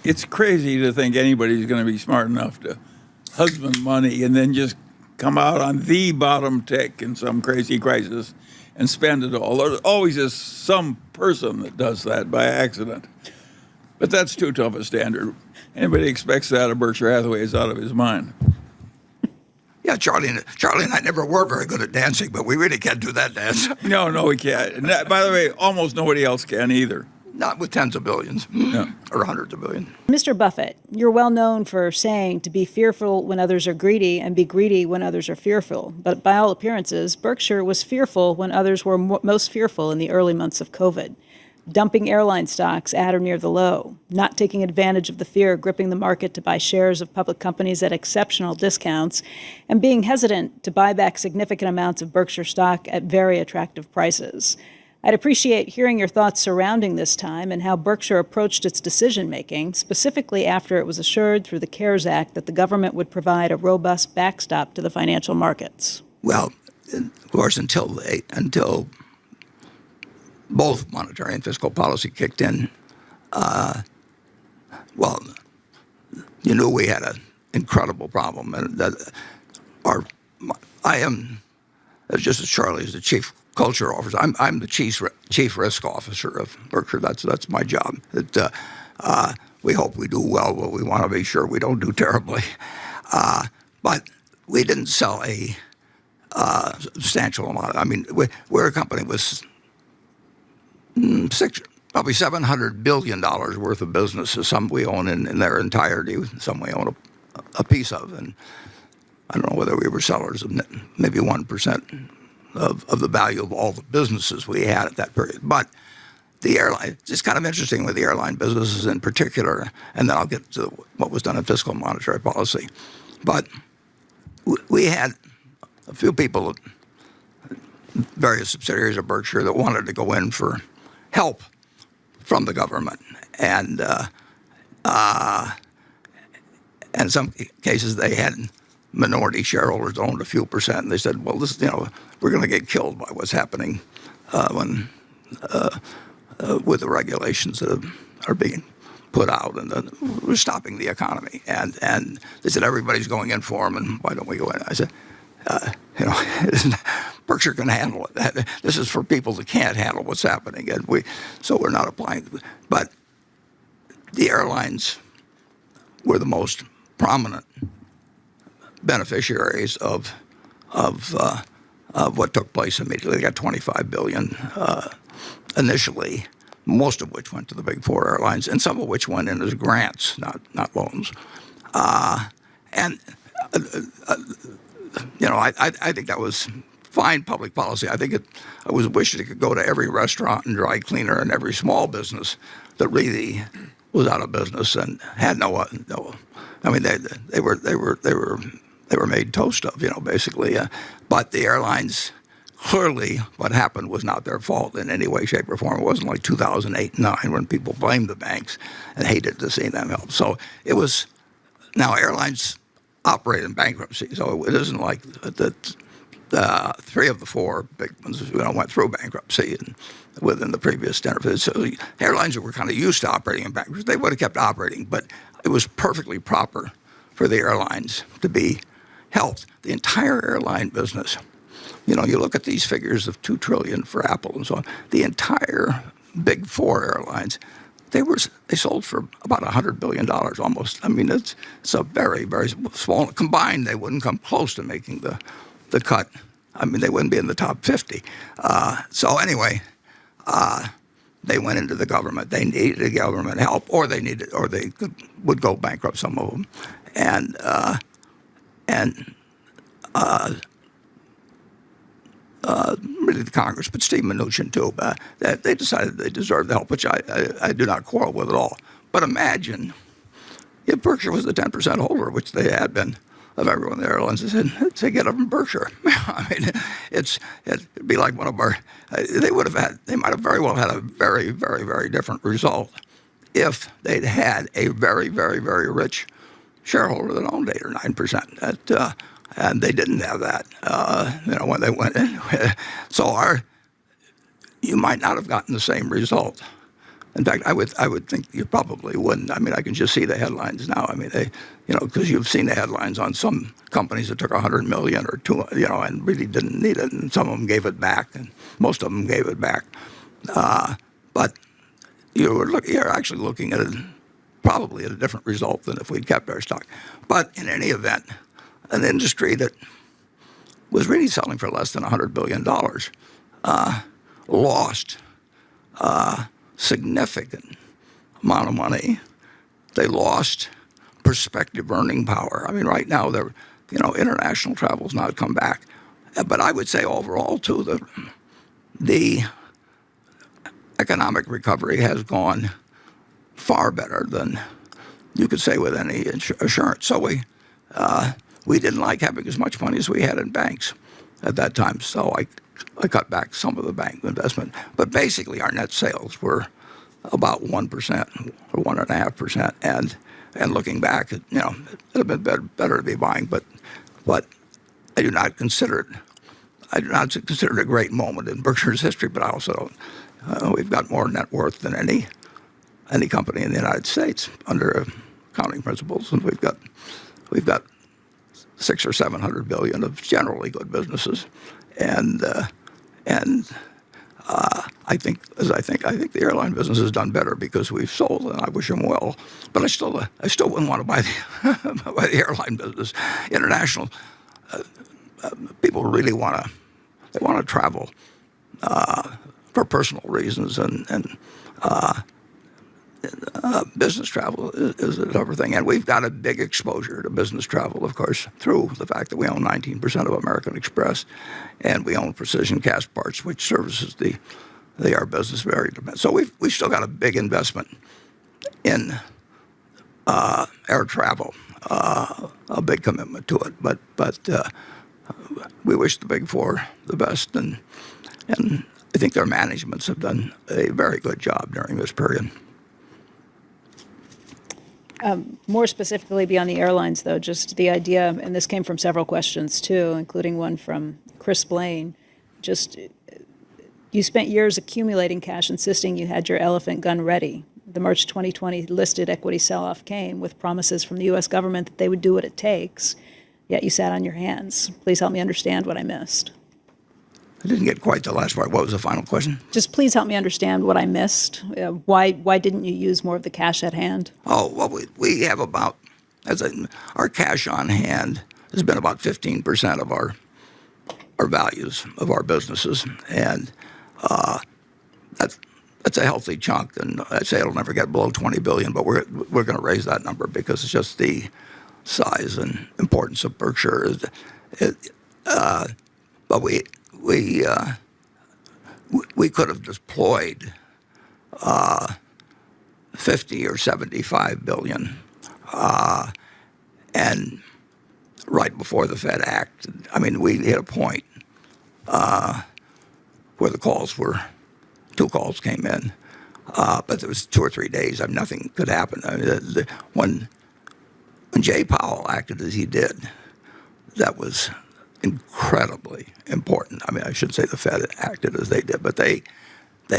it's crazy to think anybody's going to be smart enough to husband money and then just come out on the bottom tick in some crazy crisis and spend it all. There always is some person that does that by accident. But that's too tough a standard. Anybody expects that of Berkshire Hathaway is out of his mind. Yeah, Charlie and I never were very good at dancing, but we really can't do that dance. No, we can't. And that, by the way, almost nobody else can either. Not with tens of billions or hundreds of billions. Mr. Buffett, you're well known for saying to be fearful when others are greedy and be greedy when others are fearful. But by all appearances, Berkshire was fearful when others were most fearful in the early months of COVID. Dumping airline stocks at or near the low, not taking advantage of the fear gripping the market to buy shares of public companies at exceptional discounts, and being hesitant to buy back significant amounts of Berkshire stock at very attractive prices. I'd appreciate hearing your thoughts surrounding this time and how Berkshire approached its decision-making, specifically after it was assured through the CARES Act that the government would provide a robust backstop to the financial markets. Well, of course, until both monetary and fiscal policy kicked in, well, you knew we had an incredible problem. And I am, just as Charlie is the chief culture officer, I'm the chief risk officer of Berkshire. That's my job. We hope we do well, but we want to be sure we don't do terribly. But we didn't sell a substantial amount. I mean, we're a company with probably $700 billion worth of businesses. Some we own in their entirety, some we own a piece of. And I don't know whether we were sellers of maybe 1% of the value of all the businesses we had at that period. But the airline, it's just kind of interesting with the airline businesses in particular, and then I'll get to what was done in fiscal and monetary policy. But we had a few people, various subsidiaries of Berkshire, that wanted to go in for help from the government. And in some cases, they had minority shareholders that owned a few percent. And they said, well, this, we're going to get killed by what's happening with the regulations that are being put out, and we're stopping the economy. And they said, everybody's going in for them, and why don't we go in? I said, Berkshire can handle it. This is for people that can't handle what's happening, and so we're not applying. But the airlines were the most prominent beneficiaries of what took place immediately. They got $25 billion initially, most of which went to the big four airlines, and some of which went in as grants, not loans. I think that was fine public policy. I was wishing it could go to every restaurant and dry cleaner and every small business that really was out of business and had no. I mean, they were made toast of, basically. But the airlines, clearly, what happened was not their fault in any way, shape, or form. It wasn't like 2008 and 9 when people blamed the banks and hated to see them help. So it was. Now airlines operate in bankruptcy, so it isn't like that. Three of the four big ones, went through bankruptcy within the previous 10 or 15. So airlines were kind of used to operating in bankruptcy. They would have kept operating, but it was perfectly proper for the airlines to be helped. The entire airline business, you look at these figures of $2 trillion for Apple and so on. The entire big four airlines, they sold for about $100 billion almost. I mean, it's a very, very small. Combined, they wouldn't come close to making the cut. I mean, they wouldn't be in the top 50. So anyway, they went into the government. They needed government help, or they would go bankrupt, some of them, and really the Congress, but Steve Mnuchin too. They decided they deserved the help, which I do not quarrel with at all. But imagine if Berkshire was the 10% holder, which they had been, of everyone in the airlines. They said, take it up from Berkshire. I mean, it'd be like one of our. They might have very well had a very, very, very different result if they'd had a very, very, very rich shareholder that owned 8 or 9%. And they didn't have that. When they went in. So you might not have gotten the same result In fact, I would think you probably wouldn't. I mean, I can just see the headlines now. I mean, because you've seen the headlines on some companies that took $100 million or two, and really didn't need it, and some of them gave it back, and most of them gave it back. But you're actually looking at probably at a different result than if we'd kept our stock. But in any event, an industry that was really selling for less than $100 billion lost significant amount of money. They lost prospective earning power. I mean, right now, international travel's not come back. But I would say overall, too, the economic recovery has gone far better than you could say with any assurance. So we didn't like having as much money as we had in banks at that time. So I cut back some of the bank investment. But basically, our net sales were about 1% or 1.5%. And looking back, it would have been better to be buying. But I do not consider it a great moment in Berkshire's history. But I also we've got more net worth than any company in the United States under accounting principles, and we've got 600 or 700 billion of generally good businesses, and I think the airline business has done better because we've sold, and I wish them well. But I still wouldn't want to buy the airline business. International people really want to travel for personal reasons, and business travel is another thing. And we've got a big exposure to business travel, of course, through the fact that we own 19% of American Express, and we own Precision Cast Parts, which services our business very dependent. So we've still got a big investment in air travel, a big commitment to it. But we wish the Big Four the best, and I think their managements have done a very good job during this period. More specifically beyond the airlines, though, just the idea, and this came from several questions too, including one from Chris Blaine, just you spent years accumulating cash, insisting you had your elephant gun ready. The March 2020 listed equity sell-off came with promises from the U.S. government that they would do what it takes, yet you sat on your hands. Please help me understand what I missed. I didn't get quite the last part. What was the final question? Just please help me understand what I missed. Why didn't you use more of the cash at hand? Oh, well, we have about, our cash on hand has been about 15% of our values of our businesses, and that's a healthy chunk. And I'd say it'll never get below 20 billion, but we're going to raise that number because it's just the size and importance of Berkshire. But we could have deployed 50 or 75 billion, and right before the Fed acted, I mean, we hit a point where two calls came in, but there was 2 or 3 days. I mean, nothing could happen. I mean, when Jay Powell acted as he did, that was incredibly important. I mean, I should say the Fed acted as they did, but they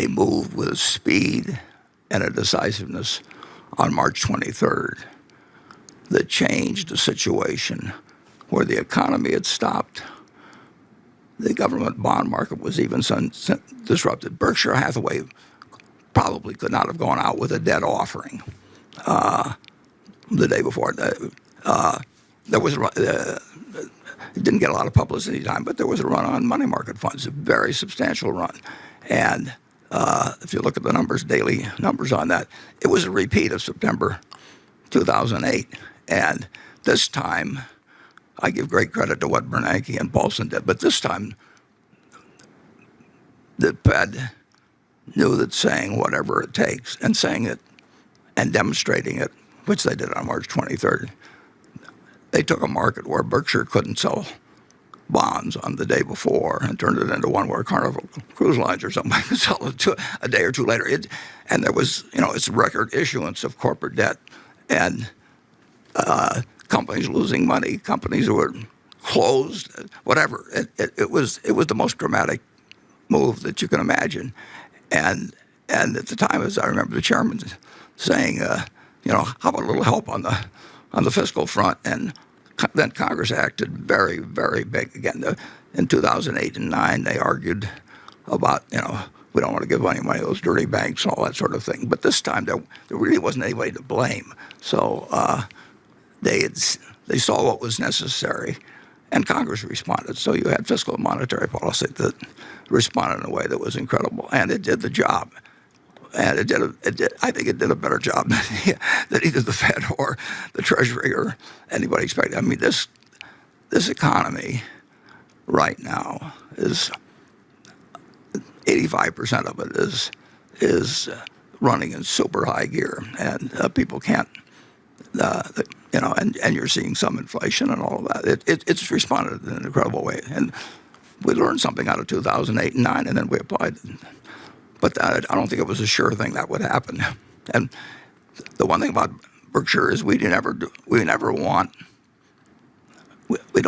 moved with a speed and a decisiveness on March 23rd that changed the situation where the economy had stopped. The government bond market was even disrupted. Berkshire Hathaway probably could not have gone out with a debt offering the day before. There was it didn't get a lot of publicity time, but there was a run on money market funds, a very substantial run. And if you look at the numbers, daily numbers on that, it was a repeat of September 2008. And this time, I give great credit to what Bernanke and Paulson did, but this time, the Fed knew that saying whatever it takes and saying it and demonstrating it, which they did on March 23rd, they took a market where Berkshire couldn't sell bonds on the day before and turned it into one where Carnival Cruise Lines or something could sell it a day or two later. And there was, it's record issuance of corporate debt, and companies losing money, companies who were closed, whatever. It was the most dramatic move that you can imagine, and And at the time, as I remember, the chairman saying, how about a little help on the fiscal front? And then Congress acted very, very big. Again, in 2008 and 9, they argued about, we don't want to give any money to those dirty banks and all that sort of thing. But this time, there really wasn't anybody to blame. So they saw what was necessary, and Congress responded. So you had fiscal and monetary policy that responded in a way that was incredible, and it did the job. And I think it did a better job than either the Fed or the Treasury or anybody expected. I mean, this economy right now is 85% of it is running in super high gear, and people can't, and you're seeing some inflation and all of that. It's responded in an incredible way, and we learned something out of 2008 and 9, and then we applied it. But I don't think it was a sure thing that would happen. And the one thing about Berkshire is we don't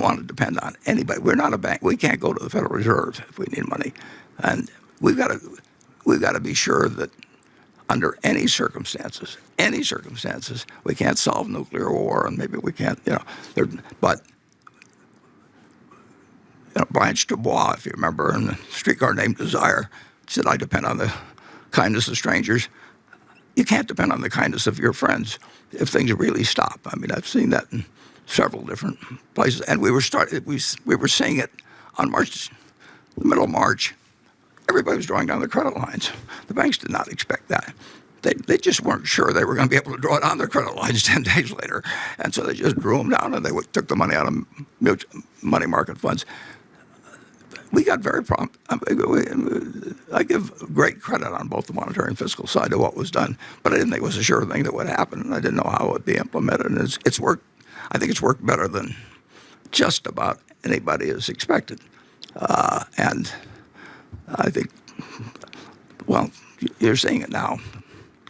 want to depend on anybody. We're not a bank. We can't go to the Federal Reserve if we need money, and we've got to be sure that under any circumstances, we can't solve nuclear war, and maybe we can't, but. Blanche Dubois, if you remember, in the Streetcar Named Desire, said, I depend on the kindness of strangers. You can't depend on the kindness of your friends if things really stop. I mean, I've seen that in several different places. And we were seeing it on the middle of March. Everybody was drawing down their credit lines. The banks did not expect that. They just weren't sure they were going to be able to draw down their credit lines 10 days later. And so they just drew them down, and they took the money out of money market funds. We got very prompt. I give great credit on both the monetary and fiscal side of what was done, but I didn't think it was a sure thing that would happen, and I didn't know how it would be implemented. And it's worked. I think it's worked better than just about anybody has expected. And I think, well, you're seeing it now.